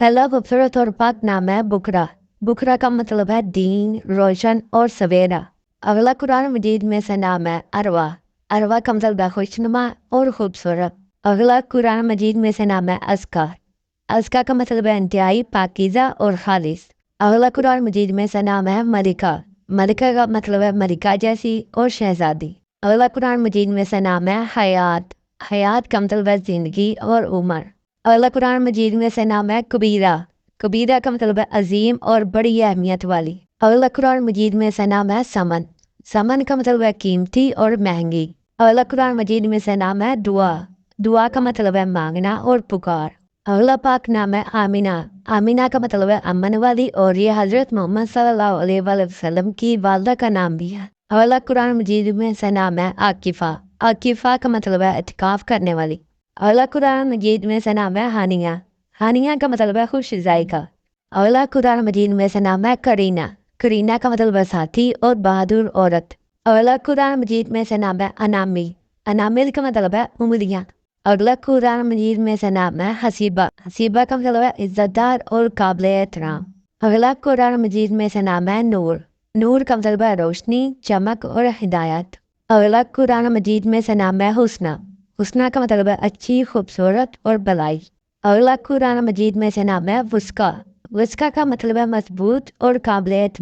پہلا خوبصورت اور پاک نام ہے بکرا۔ بکرا کا مطلب ہے دین، روشن اور سویرا۔ اگلا قرآن مجید میں سے نام ہے اروا۔ اروا کا مطلب ہے خوشنما اور خوبصورت۔ اگلا قرآن مجید میں سے نام ہے ازکا۔ ازکا کا مطلب ہے انتہائی پاکیزہ اور خالص۔ اگلا قرآن مجید میں سے نام ہے ملکہ۔ ملکہ کا مطلب ہے ملکہ جیسی اور شہزادی۔ اگلا قرآن مجید میں سے نام ہے حیات۔ حیات کا مطلب ہے زندگی اور عمر۔ اگلا قرآن مجید میں سے نام ہے کبیرہ۔ کبیرہ کا مطلب ہے عظیم اور بڑی اہمیت والی۔ اگلا قرآن مجید میں سے نام ہے سمن۔ سمن کا مطلب ہے قیمتی اور مہنگی۔ اگلا قرآن مجید میں سے نام ہے دعا۔ دعا کا مطلب ہے مانگنا اور پکار۔ اگلا پاک نام ہے آمینہ۔ آمینہ کا مطلب ہے امن والی، اور یہ حضرت محمد صلی اللہ علیہ وآلہ وسلم کی والدہ کا نام بھی ہے۔ اگلا قرآن مجید میں سے نام ہے عاکفہ۔ عاکفہ کا مطلب ہے اعتکاف کرنے والی۔ اگلا قرآن مجید میں سے نام ہے ہانیہ۔ ہانیہ کا مطلب ہے خوش ذائقہ۔ اگلا قرآن مجید میں سے نام ہے کرینہ۔ کرینہ کا مطلب ہے ساتھی اور بہادر عورت۔ اگلا قرآن مجید میں سے نام ہے انامی۔ انامل کا مطلب ہے انگلیاں۔ اگلا قرآن مجید میں سے نام ہے حسیبہ۔ حسیبہ کا مطلب ہے عزت دار اور قابل احترام۔ اگلا قرآن مجید میں سے نام ہے نور۔ نور کا مطلب ہے روشنی، چمک اور ہدایت۔ اگلا قرآن مجید میں سے نام ہے حسنہ۔ حسنہ کا مطلب ہے اچھی، خوبصورت اور بلائی۔ اگلا قرآن مجید میں سے نام ہے وثقہ۔ وثقہ کا مطلب ہے مضبوط اور قابل اعتماد۔